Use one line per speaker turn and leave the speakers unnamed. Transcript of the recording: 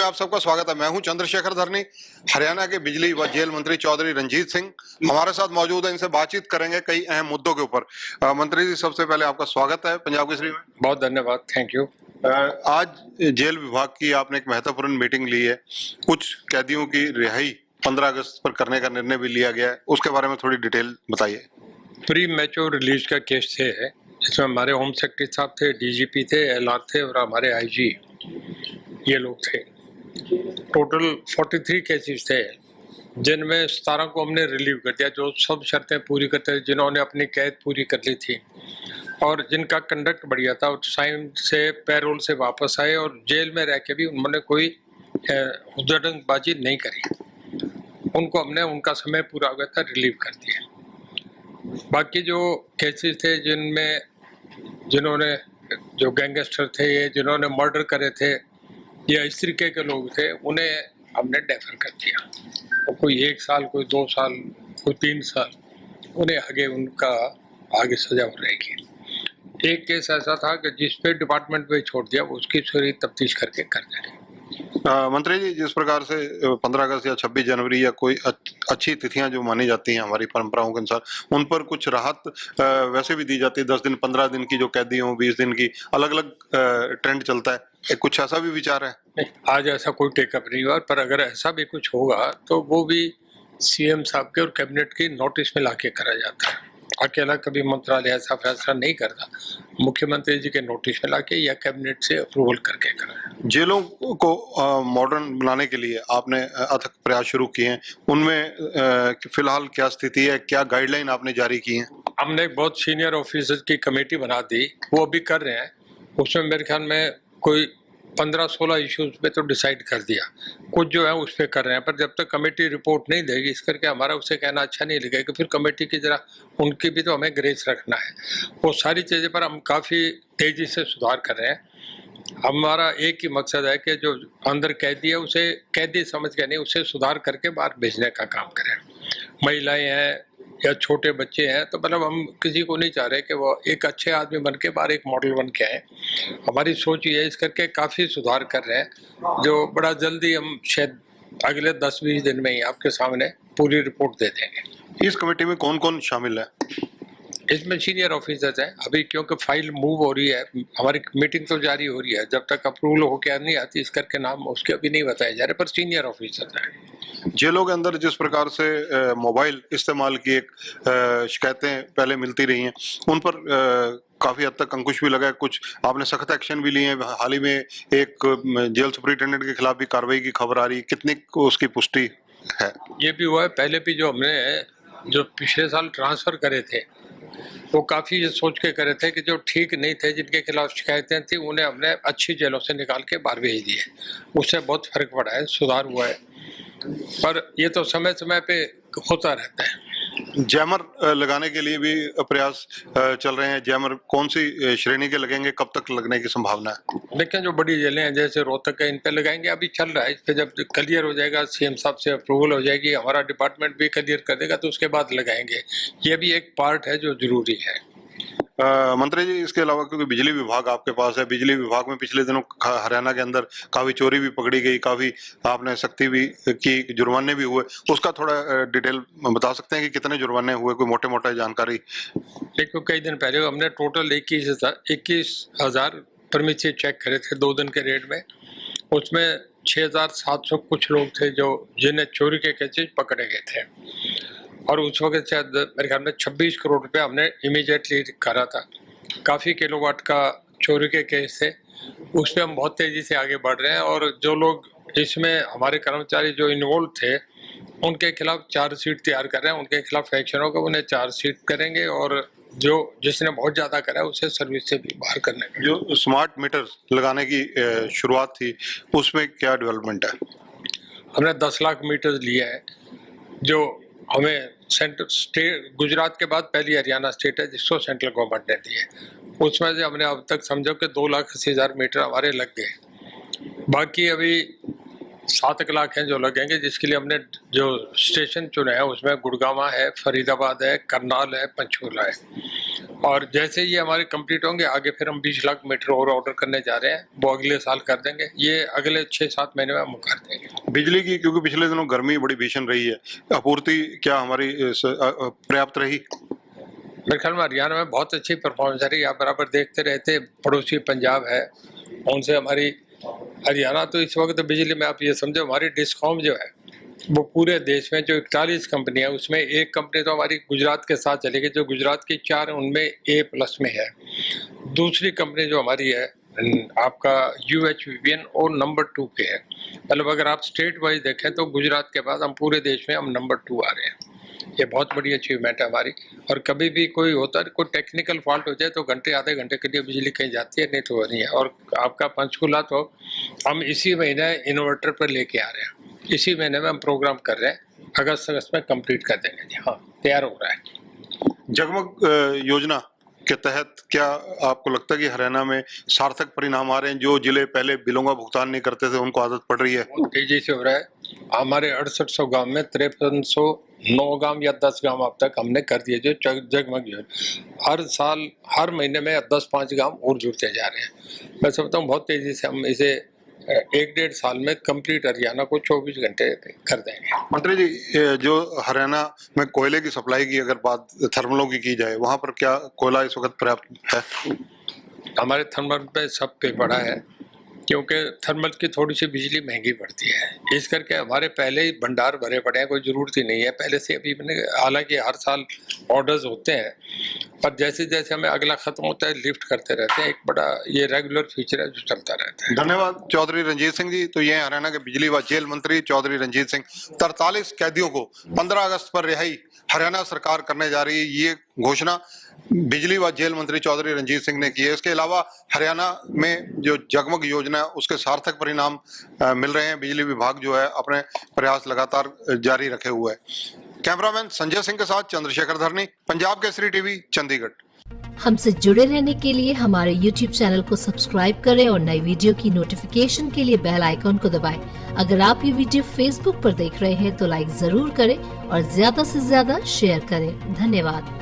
आप सबका स्वागत है। मैं हूं चंद्रशेखर धरनी। हरियाणा के बिजली व जेल मंत्री चौधरी रंजीत सिंह हमारे साथ मौजूद है। इनसे बातचीत करेंगे कई अहम मुद्दों के ऊपर। मंत्री जी, सबसे पहले आपका स्वागत है पंजाब केसरी में।
बहुत धन्यवाद, थैंक यू।
आज जेल विभाग की आपने एक महत्वपूर्ण मीटिंग ली है। कुछ कैदियों की रिहाई 15 अगस्त पर करने का निर्णय भी लिया गया है, उसके बारे में थोड़ी डिटेल बताइए।
प्री मैच्योर रिलीज का केस थे, जिसमें हमारे होम सेक्रेटरी साहब थे, डीजीपी थे, एलआर थे और हमारे आईजी, ये लोग थे। टोटल 43 केसेस थे, जिनमें 17 को हमने रिलीव कर दिया, जो सब शर्तें पूरी करते, जिन्होंने अपनी कैद पूरी कर ली थी और जिनका कंडक्ट बढ़िया था, साइन से पैरोल से वापस आए और जेल में रह के भी उन्होंने कोई हुज्जतबाजी नहीं करी। उनको हमने उनका समय पूरा हो गया था, रिलीव कर दिया। बाकी जो केसेस थे जिन्होंने जो गैंगस्टर थे, ये जिन्होंने मर्डर करे थे या इस तरीके के लोग थे, उन्हें हमने डेफर कर दिया। और कोई 1 साल, कोई 2 साल, कोई 3 साल, उन्हें आगे उनका आगे सजा हो रहेगी। एक केस ऐसा था कि जिस पे डिपार्टमेंट में छोड़ दिया, उसकी सारी तफ्तीश करके कर देंगे।
मंत्री जी, जिस प्रकार से 15 अगस्त या 26 जनवरी या कोई अच्छी तिथियां जो मानी जाती हैं हमारी परंपराओं के अनुसार, उन पर कुछ राहत वैसे भी दी जाती है। 10 दिन 15 दिन की जो कैदी हो, 20 दिन की, अलग अलग ट्रेंड चलता है। कुछ ऐसा भी विचार है?
नहीं, आज ऐसा कोई टेकअप नहीं हुआ, पर अगर ऐसा भी कुछ होगा तो वो भी सीएम साहब के और कैबिनेट की नोटिस में लाके करा जाता है। अकेला कभी मंत्रालय ऐसा फैसला नहीं करता, मुख्यमंत्री जी के नोटिस में लाके या कैबिनेट से अप्रूवल करके करा।
जेलों को मॉडर्न बनाने के लिए आपने अथक प्रयास शुरू किए हैं, उनमें फिलहाल क्या स्थिति है, क्या गाइडलाइन आपने जारी की है?
हमने एक बहुत सीनियर ऑफिसर्स की कमेटी बना दी, वो अभी कर रहे हैं। उसमें मेरे ख्याल में कोई 15-16 इश्यूज पे तो डिसाइड कर दिया, कुछ जो है उस पर कर रहे हैं। पर जब तक कमेटी रिपोर्ट नहीं देगी, इस करके हमारा उसे कहना अच्छा नहीं लगेगा कि फिर कमेटी की जरा उनकी भी तो हमें ग्रेस रखना है। वो सारी चीज़ें पर हम काफ़ी तेज़ी से सुधार कर रहे हैं। हमारा एक ही मकसद है कि जो अंदर कैदी है उसे कैदी समझ के नहीं, उसे सुधार करके बाहर भेजने का काम करें। महिलाएं हैं या छोटे बच्चे हैं, तो मतलब हम किसी को नहीं चाह रहे कि वो एक अच्छे आदमी बन के बाहर एक मॉडल बन के आए। हमारी सोच ये है, इस करके काफ़ी सुधार कर रहे हैं, जो बड़ा जल्दी हम शायद अगले 10-20 दिन में ही आपके सामने पूरी रिपोर्ट दे देंगे।
इस कमेटी में कौन कौन शामिल है?
इसमें सीनियर ऑफिसर्स हैं अभी, क्योंकि फाइल मूव हो रही है, हमारी मीटिंग तो जारी हो रही है, जब तक अप्रूवल होकर नहीं आती इस करके नाम उसके अभी नहीं बताए जा रहे, पर सीनियर ऑफिसर्स हैं।
जेलों के अंदर जिस प्रकार से मोबाइल इस्तेमाल की एक शिकायतें पहले मिलती रही हैं, उन पर काफी हद तक अंकुश भी लगा है। कुछ आपने सख्त एक्शन भी लिए हैं। हाल ही में एक जेल सुपरिटेंडेंट के खिलाफ भी कार्रवाई की खबर आ रही है, कितनी उसकी पुष्टि है?
ये भी हुआ है। पहले भी जो हमने जो पिछले साल ट्रांसफर करे थे, वो काफ़ी ये सोच के करे थे कि जो ठीक नहीं थे, जिनके खिलाफ शिकायतें थी, उन्हें हमने अच्छी जेलों से निकाल के बाहर भेज दिए। उससे बहुत फर्क पड़ा है, सुधार हुआ है, पर ये तो समय समय पे होता रहता है।
जैमर लगाने के लिए भी प्रयास चल रहे हैं। जैमर कौन सी श्रेणी के लगेंगे, कब तक लगने की संभावना है?
लेकिन जो बड़ी जेलें हैं जैसे रोहतक है, इन पे लगाएंगे, अभी चल रहा है। इस पे जब क्लियर हो जाएगा, सीएम साहब से अप्रूवल हो जाएगी, हमारा डिपार्टमेंट भी क्लियर कर देगा, तो उसके बाद लगाएंगे। ये भी एक पार्ट है जो जरूरी है।
मंत्री जी, इसके अलावा क्योंकि बिजली विभाग आपके पास है, बिजली विभाग में पिछले दिनों हरियाणा के अंदर काफी चोरी भी पकड़ी गई, काफी आपने सख्ती भी की, जुर्माने भी हुए, उसका थोड़ा डिटेल बता सकते हैं कि कितने जुर्माने हुए? कोई मोटे मोटे जानकारी?
देखो, कई दिन पहले हमने टोटल 21,000 परमिट चेक करे थे 2 दिन के रेड में। उसमें 6,700 कुछ लोग थे जो जिन्हें चोरी के केसेस पकड़े गए थे, और उस वक्त शायद मेरे ख्याल में 26 करोड़ रुपए हमने इमीडिएटली करा था। काफ़ी किलोवाट का चोरी के केस थे, उसमें हम बहुत तेज़ी से आगे बढ़ रहे हैं। और जो लोग इसमें हमारे कर्मचारी जो इन्वॉल्व थे, उनके खिलाफ चार्जशीट तैयार कर रहे हैं, उनके खिलाफ एक्शन होगा, उन्हें चार्जशीट करेंगे, और जो जिसने बहुत ज़्यादा करा है उसे सर्विस से भी बाहर करने का।
जो स्मार्ट मीटर लगाने की शुरुआत थी, उसमें क्या डेवलपमेंट है?
हमने 10 लाख मीटर लिया है, जो हमें सेंट्रल स्टेट, गुजरात के बाद पहली हरियाणा स्टेट है जिसको सेंट्रल गवर्नमेंट ने दी है। उसमें से हमने अब तक समझो कि 2,80,000 मीटर हमारे लग गए। बाकी अभी 7 लाख हैं जो लगेंगे, जिसके लिए हमने जो स्टेशन चुने हैं उसमें गुड़गांव है, फरीदाबाद है, करनाल है, पंचकूला है। और जैसे ये हमारे कंप्लीट होंगे आगे फिर हम 20 लाख मीटर और ऑर्डर करने जा रहे हैं, वो अगले साल कर देंगे। ये अगले 6-7 महीने में हम कर देंगे।
बिजली की, क्योंकि पिछले दिनों गर्मी बड़ी भीषण रही है, आपूर्ति क्या हमारी पर्याप्त रही?
मेरे ख्याल में हरियाणा में बहुत अच्छी परफॉर्मेंस रही। आप बराबर देखते रहते, पड़ोसी पंजाब है, उनसे हमारी हरियाणा तो इस वक्त बिजली में आप ये समझो हमारी डिस्कॉम जो है वो पूरे देश में जो 41 कंपनी है उसमें एक कंपनी तो हमारी गुजरात के साथ चलेगी, जो गुजरात की 4 है उनमें A+ में है। दूसरी कंपनी जो हमारी है आपका UHVPN और नंबर 2 पे है। मतलब अगर आप स्टेट वाइज देखें तो गुजरात के बाद हम पूरे देश में हम नंबर 2 आ रहे हैं। ये बहुत बड़ी अचीवमेंट है हमारी। और कभी भी कोई होता है, कोई टेक्निकल फॉल्ट हो जाए तो घंटे आधे घंटे के लिए बिजली कहीं जाती है, नहीं तो नहीं है। और आपका पंचकूला तो हम इसी महीने इन्वर्टर पर लेके आ रहे हैं, इसी महीने में हम प्रोग्राम कर रहे हैं, अगस्त में कंप्लीट कर देंगे जी। हाँ, तैयार हो रहा है।
जगमग योजना के तहत क्या आपको लगता है कि हरियाणा में सार्थक परिणाम आ रहे हैं? जो जिले पहले बिलों का भुगतान नहीं करते थे उनको आदत पड़ रही है?
बहुत तेजी से हो रहा है। हमारे 6800 गांव में 5309 गांव या 10 गांव अब तक हमने कर दिए जो जगमग योजना। हर साल हर महीने में 10-5 गांव और जुड़ते जा रहे हैं। मैं समझता हूँ बहुत तेजी से हम इसे 1-1.5 साल में कंप्लीट हरियाणा को 24 घंटे कर देंगे।
मंत्री जी, जो हरियाणा में कोयले की सप्लाई की अगर बात थर्मलों की जाए, वहां पर क्या कोयला इस वक्त पर्याप्त है?
हमारे थर्मल पे सब पे पड़ा है, क्योंकि थर्मल की थोड़ी सी बिजली महंगी पड़ती है, इस करके हमारे पहले ही भंडार भरे पड़े हैं, कोई ज़रूरत ही नहीं है पहले से अभी। हालांकि हर साल ऑर्डर्स होते हैं, पर जैसे जैसे हमें अगला खत्म होता है लिफ्ट करते रहते हैं। एक बड़ा ये रेगुलर फीचर है जो चलता रहता है।
धन्यवाद चौधरी रंजीत सिंह जी। तो ये हैं हरियाणा के बिजली व जेल मंत्री चौधरी रंजीत सिंह। 43 कैदियों को 15 अगस्त पर रिहाई हरियाणा सरकार करने जा रही है, ये घोषणा बिजली व जेल मंत्री चौधरी रंजीत सिंह ने की है। इसके अलावा हरियाणा में जो जगमग योजना है उसके सार्थक परिणाम मिल रहे हैं। बिजली विभाग जो है अपने प्रयास लगातार जारी रखे हुए है। कैमरामैन संजय सिंह के साथ चंद्रशेखर धरनी, पंजाब केसरी टीवी, चंडीगढ़।
हमसे जुड़े रहने के लिए हमारे YouTube चैनल को सब्सक्राइब करें और नई वीडियो की नोटिफिकेशन के लिए बेल आइकॉन को दबाएं। अगर आप ये वीडियो Facebook पर देख रहे हैं तो लाइक जरूर करें और ज्यादा से ज्यादा शेयर करें। धन्यवाद।